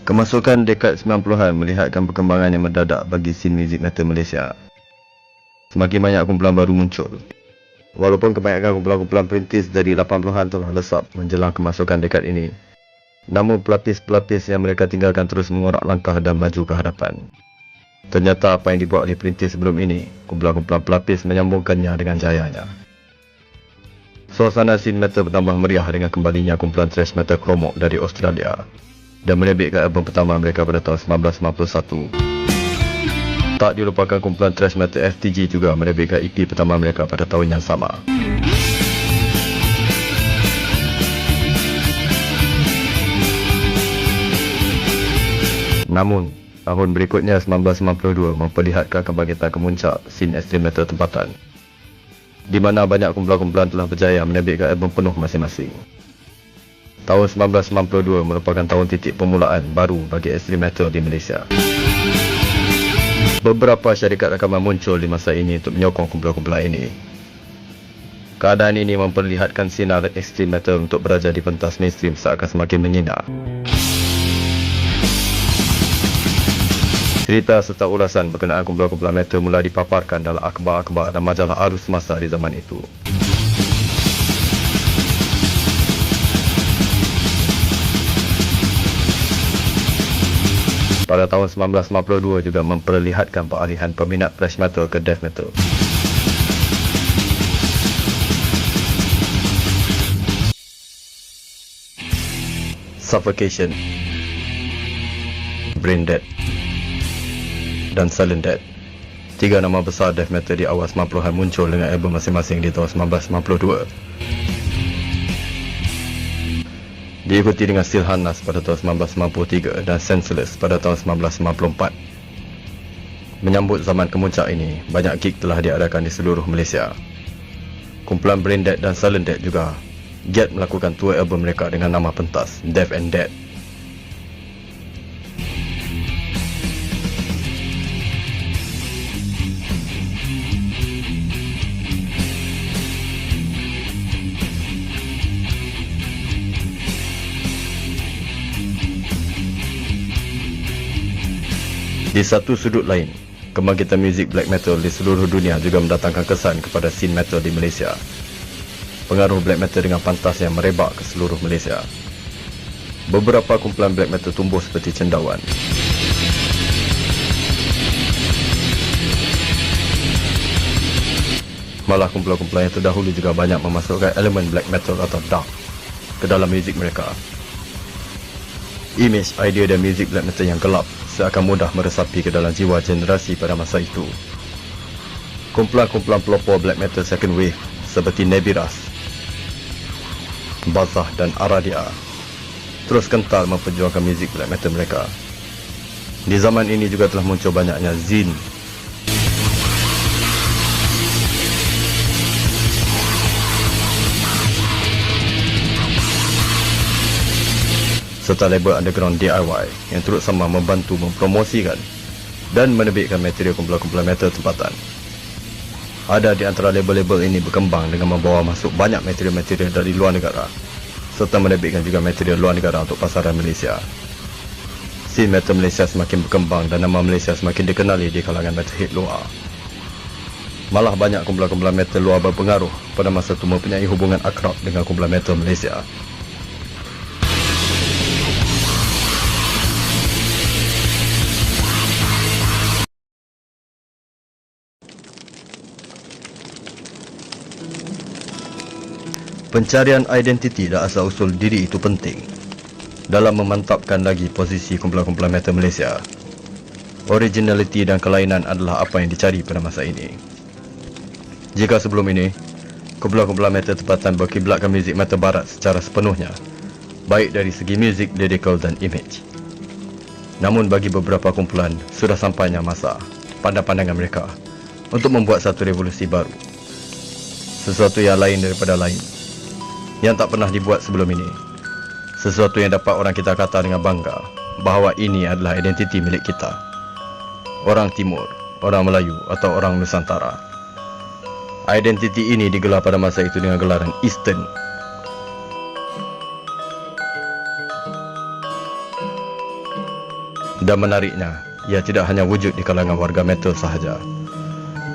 Kemasukan dekad 90-an melihatkan perkembangan yang mendadak bagi scene muzik metal Malaysia. Semakin banyak kumpulan baru muncul. Walaupun kebanyakan kumpulan-kumpulan perintis dari 80-an telah lesap menjelang kemasukan dekad ini, namun pelapis-pelapis yang mereka tinggalkan terus mengorak langkah dan maju ke hadapan. Ternyata apa yang dibuat oleh perintis sebelum ini, kumpulan-kumpulan pelapis menyambungkannya dengan jayanya. Suasana scene metal bertambah meriah dengan kembalinya kumpulan thrash metal Chromok dari Australia dan menerbitkan album pertama mereka pada tahun 1991. Tak dilupakan kumpulan thrash metal FTG juga menerbitkan EP pertama mereka pada tahun yang sama. Namun, tahun berikutnya 1992 memperlihatkan kebangkitan kemuncak scene extreme metal tempatan, di mana banyak kumpulan-kumpulan telah berjaya menerbitkan album penuh masing-masing. Tahun 1992 merupakan tahun titik permulaan baru bagi extreme metal di Malaysia. Beberapa syarikat rakaman muncul di masa ini untuk menyokong kumpulan-kumpulan ini. Keadaan ini memperlihatkan sinar extreme metal untuk berada di pentas mainstream seakan semakin menyinar. Cerita serta ulasan berkenaan kumpulan-kumpulan metal mula dipaparkan dalam akhbar-akhbar dan majalah arus semasa di zaman itu. Pada tahun 1992 juga memperlihatkan peralihan peminat thrash metal ke death metal. Suffocation, Brain Dead dan Silent Dead, tiga nama besar death metal di awal 90-an muncul dengan album masing-masing di tahun 1992. Diikuti dengan Steel Harness pada tahun 1993 dan Senseless pada tahun 1994. Menyambut zaman kemuncak ini, banyak gig telah diadakan di seluruh Malaysia. Kumpulan Brain Dead dan Silent Dead juga giat melakukan tour album mereka dengan nama pentas Death and Dead. Di satu sudut lain, kebangkitan muzik black metal di seluruh dunia juga mendatangkan kesan kepada scene metal di Malaysia. Pengaruh black metal dengan pantas yang merebak ke seluruh Malaysia. Beberapa kumpulan black metal tumbuh seperti cendawan. Malah kumpulan-kumpulan yang terdahulu juga banyak memasukkan elemen black metal atau dark ke dalam muzik mereka. Imej, idea dan muzik black metal yang gelap seakan mudah meresapi ke dalam jiwa generasi pada masa itu. Kumpulan-kumpulan pelopor black metal second wave seperti Nebiras, Bazah dan Aradia terus kental memperjuangkan muzik black metal mereka. Di zaman ini juga telah muncul banyaknya zine, serta label underground DIY yang turut sama membantu mempromosikan dan menerbitkan material kumpulan-kumpulan metal tempatan. Ada di antara label-label ini berkembang dengan membawa masuk banyak material-material dari luar negara serta menerbitkan juga material luar negara untuk pasaran Malaysia. Scene metal Malaysia semakin berkembang dan nama Malaysia semakin dikenali di kalangan metalhead luar. Malah banyak kumpulan-kumpulan metal luar berpengaruh pada masa itu mempunyai hubungan akrab dengan kumpulan metal Malaysia. Pencarian identiti dan asal-usul diri itu penting dalam memantapkan lagi posisi kumpulan-kumpulan metal Malaysia. Originality dan kelainan adalah apa yang dicari pada masa ini. Jika sebelum ini, kumpulan-kumpulan metal tempatan berkiblatkan muzik metal barat secara sepenuhnya, baik dari segi muzik, lyrical dan image. Namun bagi beberapa kumpulan, sudah sampainya masa pandang-pandangan mereka untuk membuat satu revolusi baru. Sesuatu yang lain daripada lain, yang tak pernah dibuat sebelum ini. Sesuatu yang dapat orang kita kata dengan bangga bahawa ini adalah identiti milik kita. Orang Timur, orang Melayu atau orang Nusantara. Identiti ini digelar pada masa itu dengan gelaran Eastern. Dan menariknya, ia tidak hanya wujud di kalangan warga metal sahaja.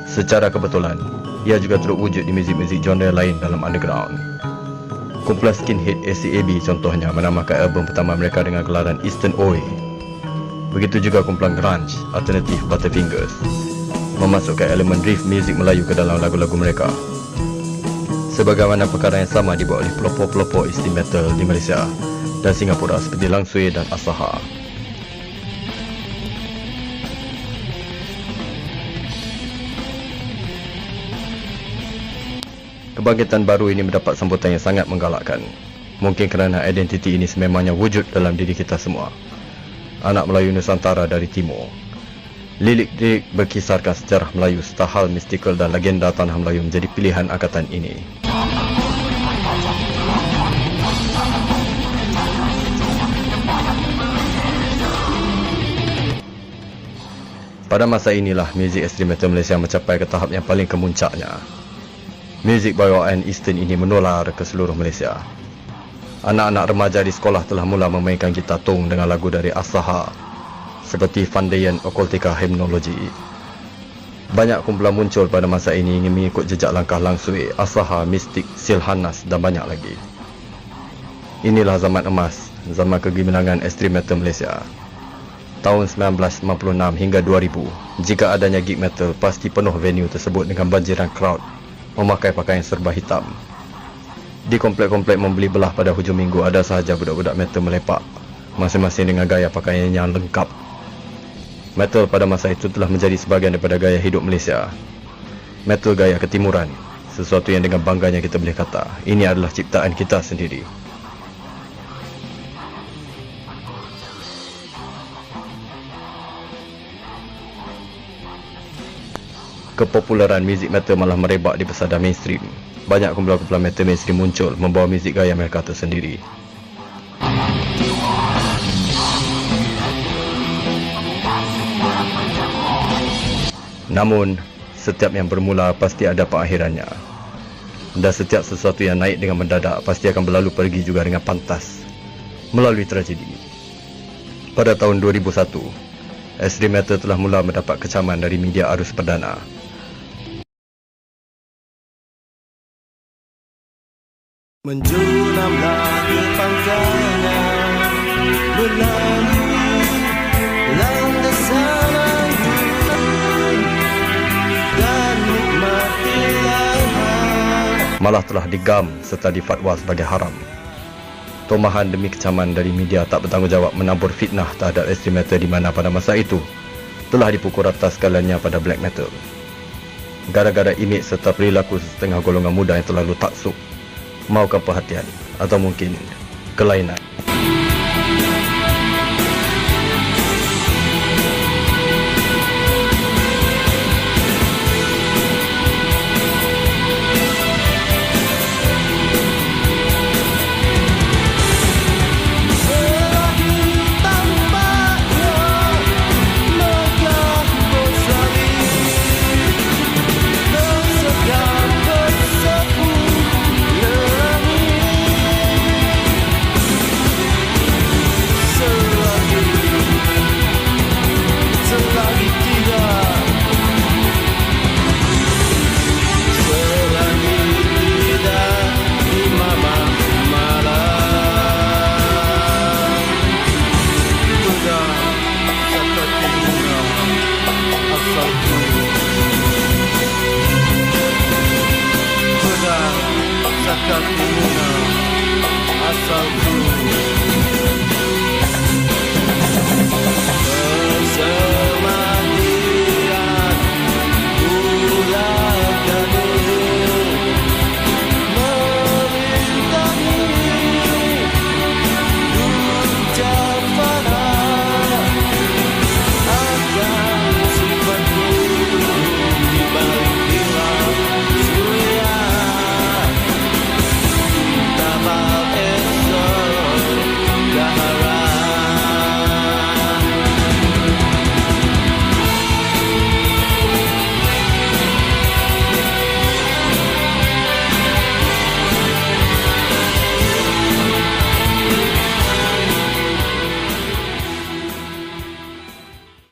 Secara kebetulan, ia juga turut wujud di muzik-muzik genre lain dalam underground. Kumpulan skinhead ACAB contohnya menamakan album pertama mereka dengan gelaran Eastern Oi. Begitu juga kumpulan grunge alternatif Butterfingers memasukkan elemen riff muzik Melayu ke dalam lagu-lagu mereka. Sebagaimana perkara yang sama dibuat oleh pelopor-pelopor isti metal di Malaysia dan Singapura seperti Lang Sui dan Asaha. Kebangkitan baru ini mendapat sambutan yang sangat menggalakkan. Mungkin kerana identiti ini sememangnya wujud dalam diri kita semua. Anak Melayu Nusantara dari Timur. Lirik-lirik berkisarkan sejarah Melayu serta hal mistikal dan legenda tanah Melayu menjadi pilihan angkatan ini. Pada masa inilah muzik ekstrim metal Malaysia mencapai ke tahap yang paling kemuncaknya. Muzik bawaan Eastern ini menular ke seluruh Malaysia. Anak-anak remaja di sekolah telah mula memainkan gitar tong dengan lagu dari Asaha seperti Fandayan Occultica Hymnology. Banyak kumpulan muncul pada masa ini ingin mengikut jejak langkah Lang Sui, Asaha, Mystic, Silhanas dan banyak lagi. Inilah zaman emas, zaman kegemilangan ekstrim metal Malaysia. Tahun 1996 hingga 2000, jika adanya gig metal, pasti penuh venue tersebut dengan banjiran crowd memakai pakaian serba hitam. Di komplek-komplek membeli belah pada hujung minggu ada sahaja budak-budak metal melepak, masing-masing dengan gaya pakaian yang lengkap. Metal pada masa itu telah menjadi sebahagian daripada gaya hidup Malaysia. Metal gaya ketimuran, sesuatu yang dengan bangganya kita boleh kata, ini adalah ciptaan kita sendiri. Kepopuleran muzik metal malah merebak di pesada mainstream. Banyak kumpulan-kumpulan metal mainstream muncul membawa muzik gaya mereka tersendiri. Namun, setiap yang bermula pasti ada pengakhirannya. Dan setiap sesuatu yang naik dengan mendadak pasti akan berlalu pergi juga dengan pantas, melalui tragedi. Pada tahun 2001, ekstrim metal telah mula mendapat kecaman dari media arus perdana. Menjulamlah ke pantainya, melalui landasan anggun dan nikmatilah. Malah telah digam serta difatwa sebagai haram. Tomahan demi kecaman dari media tak bertanggungjawab menabur fitnah terhadap ekstrim metal di mana pada masa itu telah dipukul rata sekaliannya pada black metal. Gara-gara imej serta perilaku setengah golongan muda yang terlalu taksub, maukan perhatian atau mungkin kelainan.